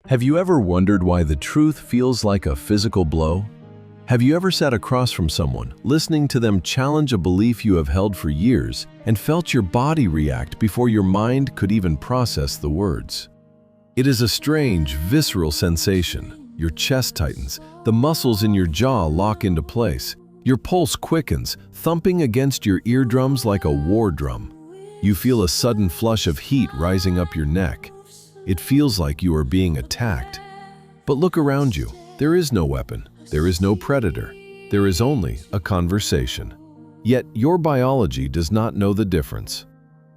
Have you ever wondered why the truth feels like a physical blow? Have you ever sat across from someone, listening to them challenge a belief you have held for years, and felt your body react before your mind could even process the words? It is a strange, visceral sensation. Your chest tightens, the muscles in your jaw lock into place. Your pulse quickens, thumping against your eardrums like a war drum. You feel a sudden flush of heat rising up your neck. It feels like you are being attacked. But look around you. There is no weapon. There is no predator. There is only a conversation. Yet your biology does not know the difference.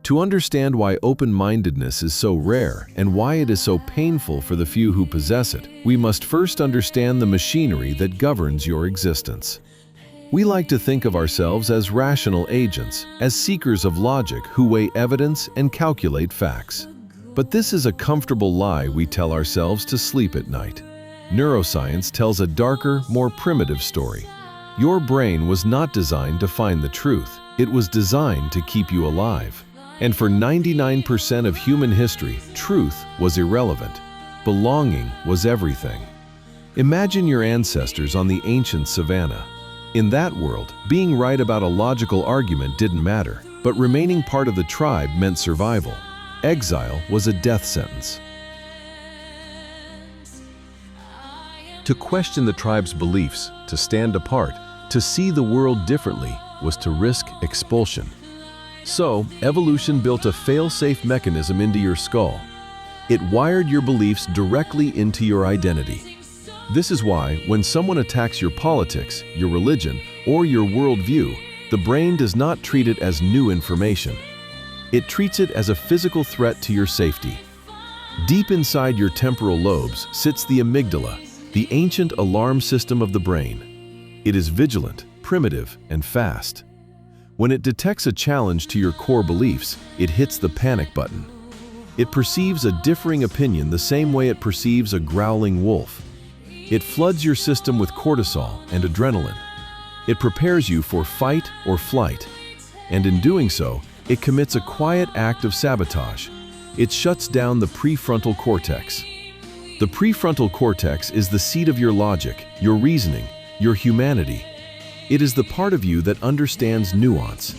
To understand why open-mindedness is so rare and why it is so painful for the few who possess it, we must first understand the machinery that governs your existence. We like to think of ourselves as rational agents, as seekers of logic who weigh evidence and calculate facts. But this is a comfortable lie we tell ourselves to sleep at night. Neuroscience tells a darker, more primitive story. Your brain was not designed to find the truth. It was designed to keep you alive. And for 99% of human history, truth was irrelevant. Belonging was everything. Imagine your ancestors on the ancient savannah. In that world, being right about a logical argument didn't matter, but remaining part of the tribe meant survival. Exile was a death sentence. To question the tribe's beliefs, to stand apart, to see the world differently, was to risk expulsion. So, evolution built a fail-safe mechanism into your skull. It wired your beliefs directly into your identity. This is why, when someone attacks your politics, your religion, or your worldview, the brain does not treat it as new information. It treats it as a physical threat to your safety. Deep inside your temporal lobes sits the amygdala, the ancient alarm system of the brain. It is vigilant, primitive, and fast. When it detects a challenge to your core beliefs, it hits the panic button. It perceives a differing opinion the same way it perceives a growling wolf. It floods your system with cortisol and adrenaline. It prepares you for fight or flight. And in doing so, it commits a quiet act of sabotage. It shuts down the prefrontal cortex. The prefrontal cortex is the seat of your logic, your reasoning, your humanity. It is the part of you that understands nuance.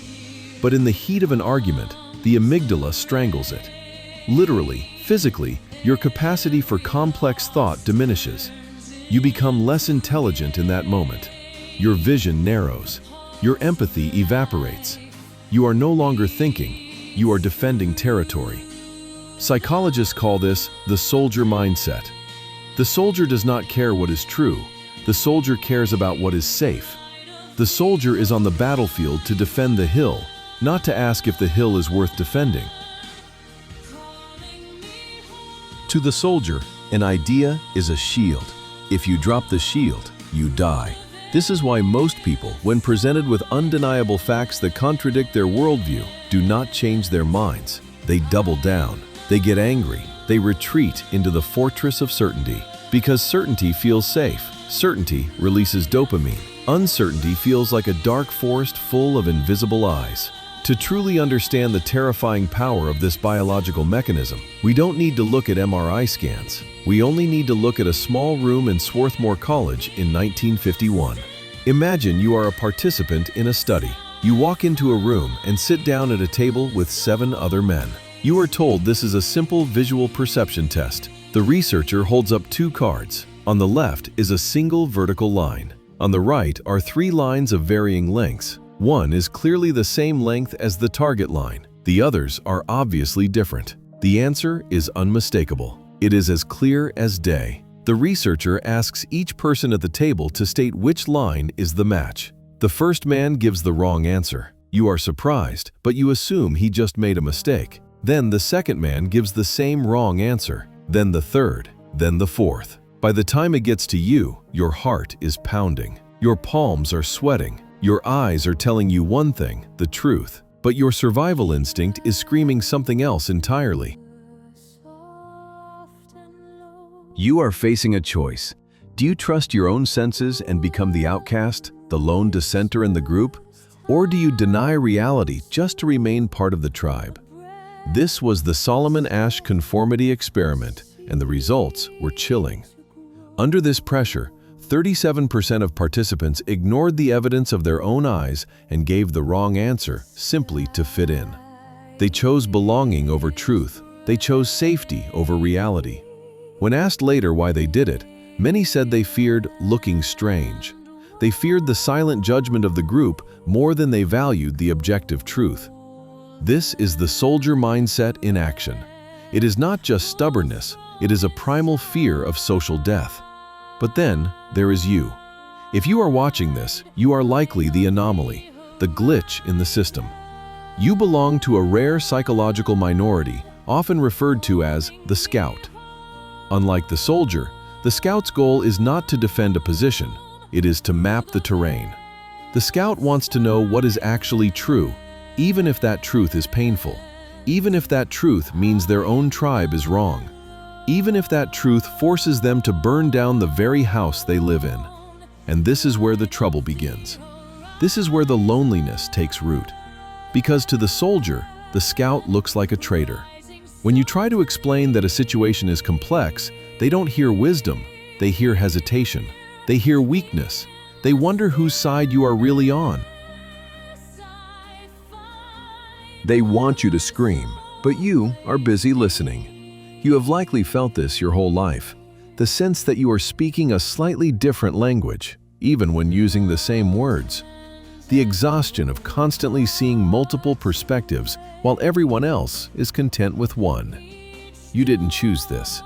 But in the heat of an argument, the amygdala strangles it. Literally, physically, your capacity for complex thought diminishes. You become less intelligent in that moment. Your vision narrows. Your empathy evaporates. You are no longer thinking, you are defending territory. Psychologists call this the soldier mindset. The soldier does not care what is true. The soldier cares about what is safe. The soldier is on the battlefield to defend the hill, not to ask if the hill is worth defending. To the soldier, an idea is a shield. If you drop the shield, you die. This is why most people, when presented with undeniable facts that contradict their worldview, do not change their minds. They double down. They get angry. They retreat into the fortress of certainty. Because certainty feels safe. Certainty releases dopamine. Uncertainty feels like a dark forest full of invisible eyes. To truly understand the terrifying power of this biological mechanism, we don't need to look at MRI scans. We only need to look at a small room in Swarthmore College in 1951. Imagine you are a participant in a study. You walk into a room and sit down at a table with 7 other men. You are told this is a simple visual perception test. The researcher holds up 2 cards. On the left is a single vertical line. On the right are 3 lines of varying lengths. One is clearly the same length as the target line. The others are obviously different. The answer is unmistakable. It is as clear as day. The researcher asks each person at the table to state which line is the match. The first man gives the wrong answer. You are surprised, but you assume he just made a mistake. Then the second man gives the same wrong answer. Then the third. Then the fourth. By the time it gets to you, your heart is pounding. Your palms are sweating. Your eyes are telling you one thing, the truth, but your survival instinct is screaming something else entirely. You are facing a choice. Do you trust your own senses and become the outcast, the lone dissenter in the group? Or do you deny reality just to remain part of the tribe? This was the Solomon Asch conformity experiment, and the results were chilling. Under this pressure, 37% of participants ignored the evidence of their own eyes and gave the wrong answer simply to fit in. They chose belonging over truth. They chose safety over reality. When asked later why they did it, many said they feared looking strange. They feared the silent judgment of the group more than they valued the objective truth. This is the soldier mindset in action. It is not just stubbornness, it is a primal fear of social death. But then, there is you. If you are watching this, you are likely the anomaly, the glitch in the system. You belong to a rare psychological minority, often referred to as the scout. Unlike the soldier, the scout's goal is not to defend a position, it is to map the terrain. The scout wants to know what is actually true, even if that truth is painful, even if that truth means their own tribe is wrong, even if that truth forces them to burn down the very house they live in. And this is where the trouble begins. This is where the loneliness takes root. Because to the soldier, the scout looks like a traitor. When you try to explain that a situation is complex, they don't hear wisdom, they hear hesitation, they hear weakness, they wonder whose side you are really on. They want you to scream, but you are busy listening. You have likely felt this your whole life, the sense that you are speaking a slightly different language, even when using the same words. The exhaustion of constantly seeing multiple perspectives while everyone else is content with one. You didn't choose this.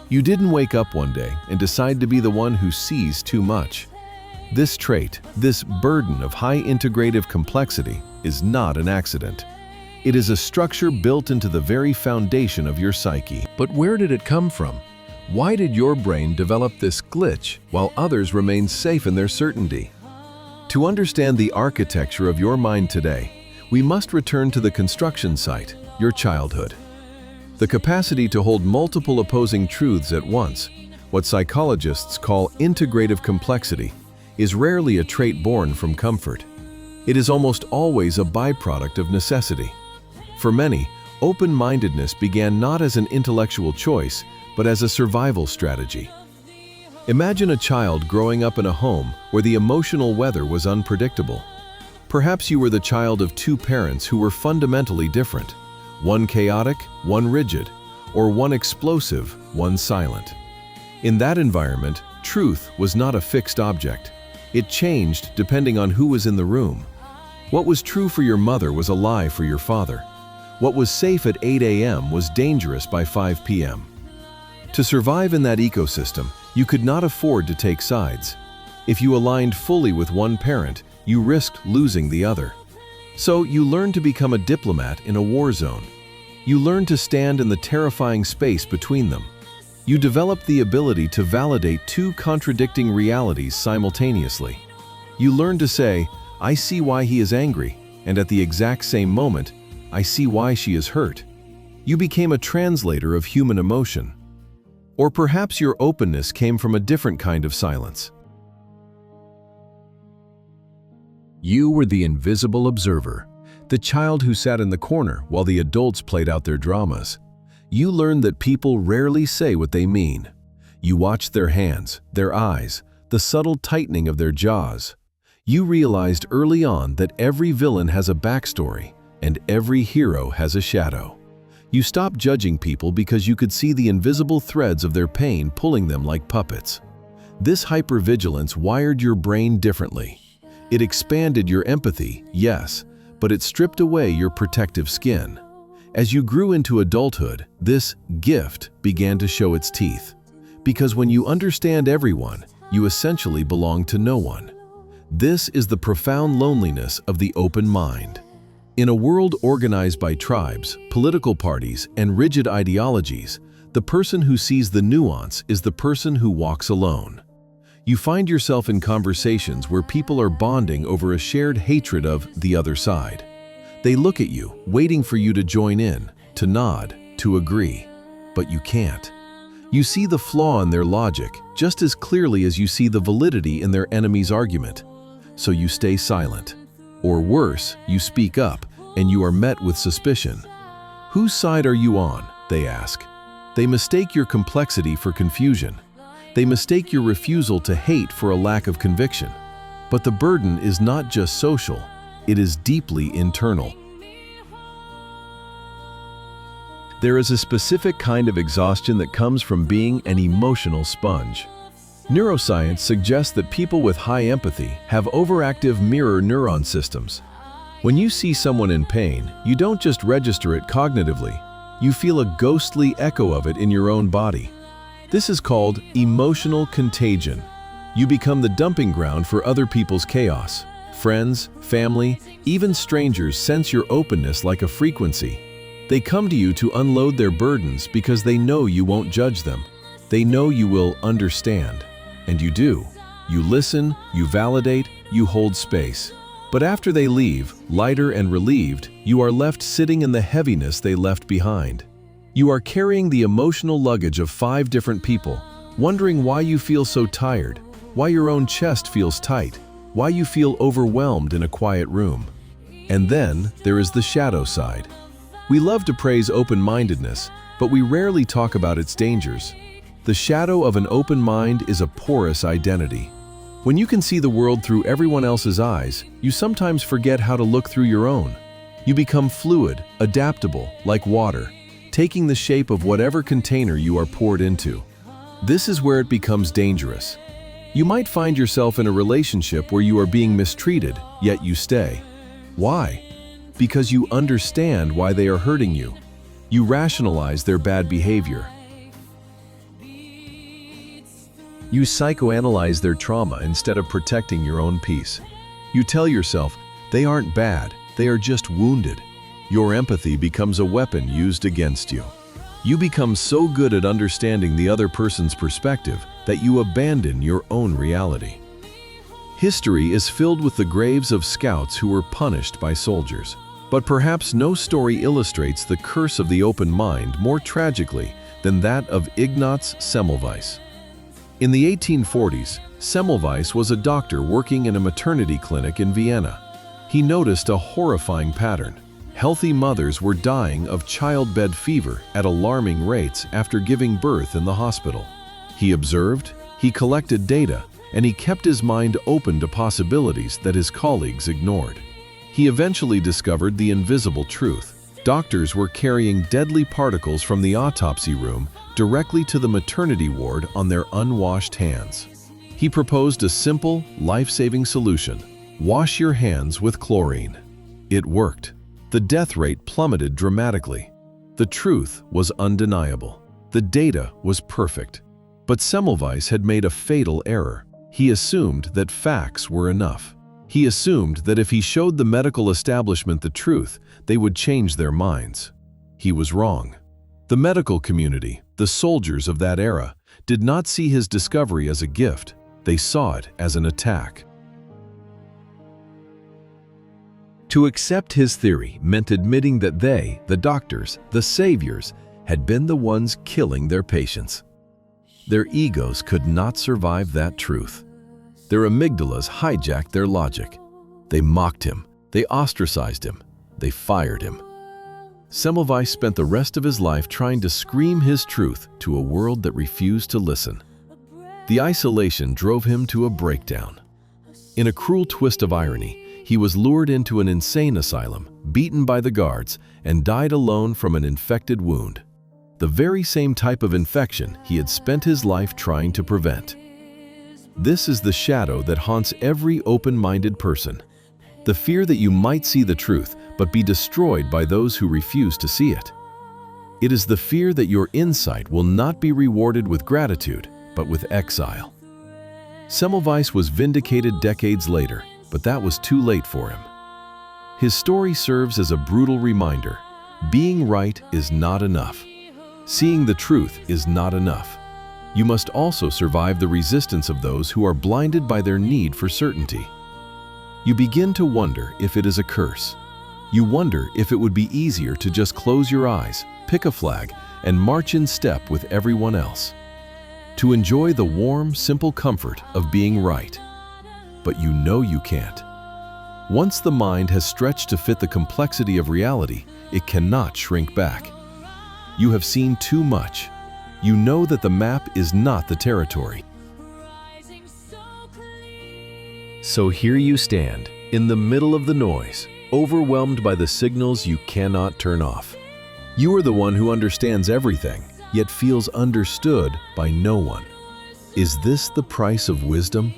You didn't wake up one day and decide to be the one who sees too much. This trait, this burden of high integrative complexity, is not an accident. It is a structure built into the very foundation of your psyche. But where did it come from? Why did your brain develop this glitch while others remain safe in their certainty? To understand the architecture of your mind today, we must return to the construction site, your childhood. The capacity to hold multiple opposing truths at once, what psychologists call integrative complexity, is rarely a trait born from comfort. It is almost always a byproduct of necessity. For many, open-mindedness began not as an intellectual choice, but as a survival strategy. Imagine a child growing up in a home where the emotional weather was unpredictable. Perhaps you were the child of two parents who were fundamentally different, one chaotic, one rigid, or one explosive, one silent. In that environment, truth was not a fixed object. It changed depending on who was in the room. What was true for your mother was a lie for your father. What was safe at 8 a.m. was dangerous by 5 p.m. To survive in that ecosystem, you could not afford to take sides. If you aligned fully with one parent, you risked losing the other. So you learned to become a diplomat in a war zone. You learned to stand in the terrifying space between them. You developed the ability to validate two contradicting realities simultaneously. You learned to say, "I see why he is angry," and at the exact same moment, "I see why she is hurt." You became a translator of human emotion. Or perhaps your openness came from a different kind of silence. You were the invisible observer, the child who sat in the corner while the adults played out their dramas. You learned that people rarely say what they mean. You watched their hands, their eyes, the subtle tightening of their jaws. You realized early on that every villain has a backstory and every hero has a shadow. You stopped judging people because you could see the invisible threads of their pain pulling them like puppets. This hypervigilance wired your brain differently. It expanded your empathy, yes, but it stripped away your protective skin. As you grew into adulthood, this gift began to show its teeth. Because when you understand everyone, you essentially belong to no one. This is the profound loneliness of the open mind. In a world organized by tribes, political parties, and rigid ideologies, the person who sees the nuance is the person who walks alone. You find yourself in conversations where people are bonding over a shared hatred of the other side. They look at you, waiting for you to join in, to nod, to agree, but you can't. You see the flaw in their logic just as clearly as you see the validity in their enemy's argument. So you stay silent. Or worse, you speak up, and you are met with suspicion. Whose side are you on? They ask. They mistake your complexity for confusion. They mistake your refusal to hate for a lack of conviction. But the burden is not just social, it is deeply internal. There is a specific kind of exhaustion that comes from being an emotional sponge. Neuroscience suggests that people with high empathy have overactive mirror neuron systems. When you see someone in pain, you don't just register it cognitively, you feel a ghostly echo of it in your own body. This is called emotional contagion. You become the dumping ground for other people's chaos. Friends, family, even strangers sense your openness like a frequency. They come to you to unload their burdens because they know you won't judge them. They know you will understand. And you do. You listen, you validate, you hold space. But after they leave, lighter and relieved, you are left sitting in the heaviness they left behind. You are carrying the emotional luggage of 5 different people, wondering why you feel so tired, why your own chest feels tight, why you feel overwhelmed in a quiet room. And then there is the shadow side. We love to praise open-mindedness, but we rarely talk about its dangers. The shadow of an open mind is a porous identity. When you can see the world through everyone else's eyes, you sometimes forget how to look through your own. You become fluid, adaptable, like water, taking the shape of whatever container you are poured into. This is where it becomes dangerous. You might find yourself in a relationship where you are being mistreated, yet you stay. Why? Because you understand why they are hurting you. You rationalize their bad behavior. You psychoanalyze their trauma instead of protecting your own peace. You tell yourself, they aren't bad, they are just wounded. Your empathy becomes a weapon used against you. You become so good at understanding the other person's perspective that you abandon your own reality. History is filled with the graves of scouts who were punished by soldiers. But perhaps no story illustrates the curse of the open mind more tragically than that of Ignaz Semmelweis. In the 1840s, Semmelweis was a doctor working in a maternity clinic in Vienna. He noticed a horrifying pattern. Healthy mothers were dying of childbed fever at alarming rates after giving birth in the hospital. He observed, he collected data, and he kept his mind open to possibilities that his colleagues ignored. He eventually discovered the invisible truth. Doctors were carrying deadly particles from the autopsy room directly to the maternity ward on their unwashed hands. He proposed a simple, life-saving solution: wash your hands with chlorine. It worked. The death rate plummeted dramatically. The truth was undeniable. The data was perfect. But Semmelweis had made a fatal error. He assumed that facts were enough. He assumed that if he showed the medical establishment the truth, they would change their minds. He was wrong. The medical community, the soldiers of that era, did not see his discovery as a gift. They saw it as an attack. To accept his theory meant admitting that they, the doctors, the saviors, had been the ones killing their patients. Their egos could not survive that truth. Their amygdalas hijacked their logic. They mocked him, they ostracized him, they fired him. Semmelweis spent the rest of his life trying to scream his truth to a world that refused to listen. The isolation drove him to a breakdown. In a cruel twist of irony, he was lured into an insane asylum, beaten by the guards, and died alone from an infected wound. The very same type of infection he had spent his life trying to prevent. This is the shadow that haunts every open-minded person. The fear that you might see the truth, but be destroyed by those who refuse to see it. It is the fear that your insight will not be rewarded with gratitude, but with exile. Semmelweis was vindicated decades later, but that was too late for him. His story serves as a brutal reminder. Being right is not enough. Seeing the truth is not enough. You must also survive the resistance of those who are blinded by their need for certainty. You begin to wonder if it is a curse. You wonder if it would be easier to just close your eyes, pick a flag, and march in step with everyone else. To enjoy the warm, simple comfort of being right. But you know you can't. Once the mind has stretched to fit the complexity of reality, it cannot shrink back. You have seen too much. You know that the map is not the territory. So here you stand, in the middle of the noise, overwhelmed by the signals you cannot turn off. You are the one who understands everything, yet feels understood by no one. Is this the price of wisdom?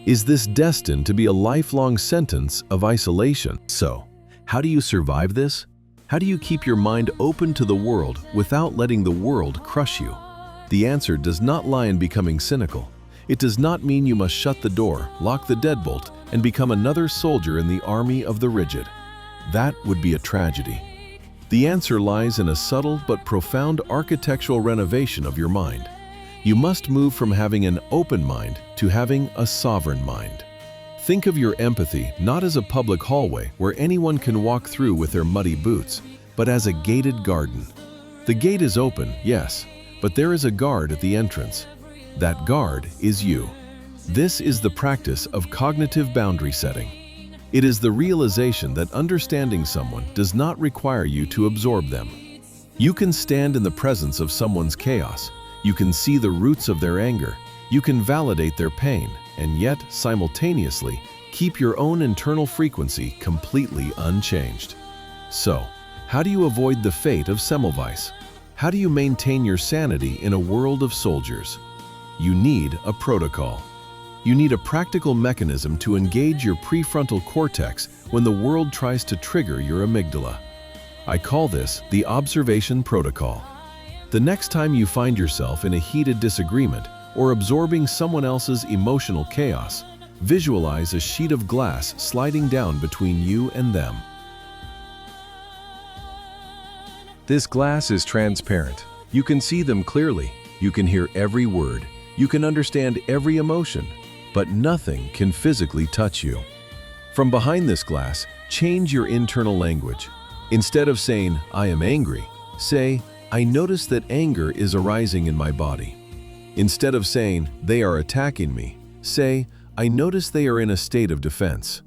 Is this destined to be a lifelong sentence of isolation? So, how do you survive this? How do you keep your mind open to the world without letting the world crush you? The answer does not lie in becoming cynical. It does not mean you must shut the door, lock the deadbolt, and become another soldier in the army of the rigid. That would be a tragedy. The answer lies in a subtle but profound architectural renovation of your mind. You must move from having an open mind to having a sovereign mind. Think of your empathy not as a public hallway where anyone can walk through with their muddy boots, but as a gated garden. The gate is open, yes, but there is a guard at the entrance. That guard is you. This is the practice of cognitive boundary setting. It is the realization that understanding someone does not require you to absorb them. You can stand in the presence of someone's chaos. You can see the roots of their anger. You can validate their pain, and yet, simultaneously, keep your own internal frequency completely unchanged. So, how do you avoid the fate of Semmelweis? How do you maintain your sanity in a world of soldiers? You need a protocol. You need a practical mechanism to engage your prefrontal cortex when the world tries to trigger your amygdala. I call this the observation protocol. The next time you find yourself in a heated disagreement or absorbing someone else's emotional chaos, visualize a sheet of glass sliding down between you and them. This glass is transparent. You can see them clearly. You can hear every word. You can understand every emotion, but nothing can physically touch you. From behind this glass, change your internal language. Instead of saying, "I am angry," say, "I notice that anger is arising in my body." Instead of saying, "They are attacking me," say, "I notice they are in a state of defense."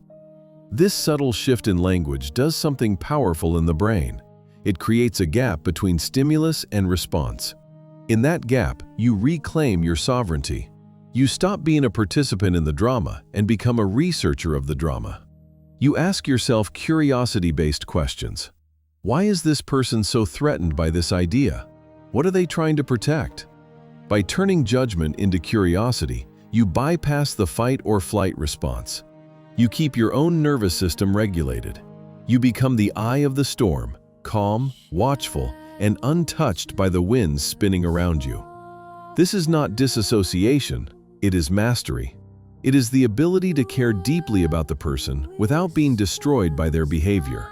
This subtle shift in language does something powerful in the brain. It creates a gap between stimulus and response. In that gap, you reclaim your sovereignty. You stop being a participant in the drama and become a researcher of the drama. You ask yourself curiosity-based questions. Why is this person so threatened by this idea? What are they trying to protect? By turning judgment into curiosity, you bypass the fight or flight response. You keep your own nervous system regulated. You become the eye of the storm, calm, watchful, and untouched by the winds spinning around you. This is not disassociation, it is mastery. It is the ability to care deeply about the person without being destroyed by their behavior.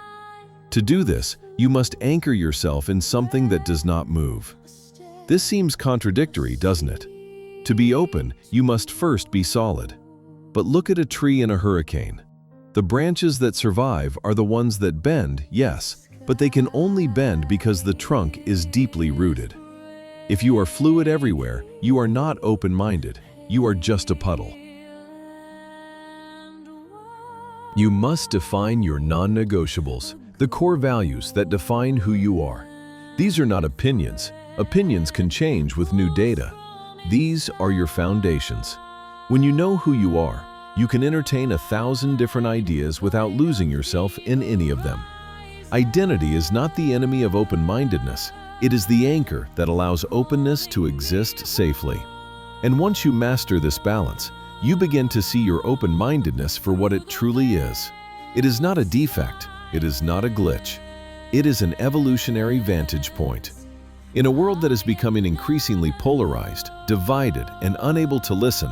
To do this, you must anchor yourself in something that does not move. This seems contradictory, doesn't it? To be open, you must first be solid. But look at a tree in a hurricane. The branches that survive are the ones that bend, yes, but they can only bend because the trunk is deeply rooted. If you are fluid everywhere, you are not open-minded. You are just a puddle. You must define your non-negotiables, the core values that define who you are. These are not opinions. Opinions can change with new data. These are your foundations. When you know who you are, you can entertain 1,000 different ideas without losing yourself in any of them. Identity is not the enemy of open-mindedness. It is the anchor that allows openness to exist safely. And once you master this balance, you begin to see your open-mindedness for what it truly is. It is not a defect. It is not a glitch. It is an evolutionary vantage point. In a world that is becoming increasingly polarized, divided, and unable to listen,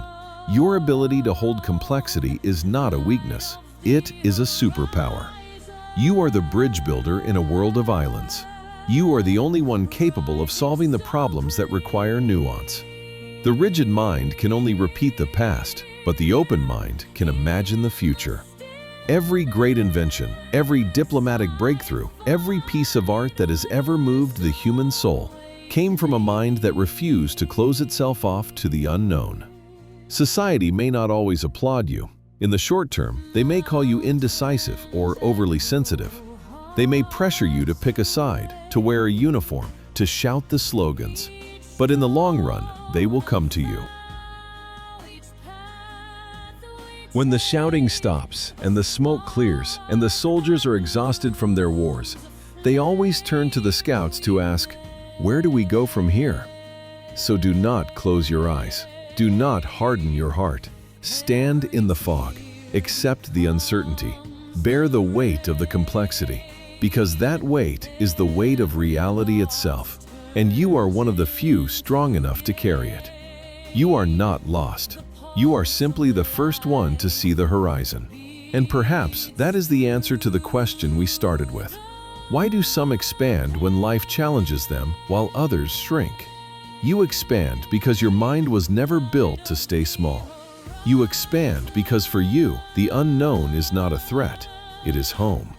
your ability to hold complexity is not a weakness. It is a superpower. You are the bridge builder in a world of islands. You are the only one capable of solving the problems that require nuance. The rigid mind can only repeat the past, but the open mind can imagine the future. Every great invention, every diplomatic breakthrough, every piece of art that has ever moved the human soul came from a mind that refused to close itself off to the unknown. Society may not always applaud you. In the short term, they may call you indecisive or overly sensitive. They may pressure you to pick a side, to wear a uniform, to shout the slogans. but in the long run, they will come to you. When the shouting stops and the smoke clears and the soldiers are exhausted from their wars, they always turn to the scouts to ask, "Where do we go from here?" So do not close your eyes. Do not harden your heart. Stand in the fog. Accept the uncertainty. Bear the weight of the complexity, because that weight is the weight of reality itself, and you are one of the few strong enough to carry it. You are not lost. You are simply the first one to see the horizon. And perhaps that is the answer to the question we started with. Why do some expand when life challenges them while others shrink? You expand because your mind was never built to stay small. You expand because for you, the unknown is not a threat, it is home.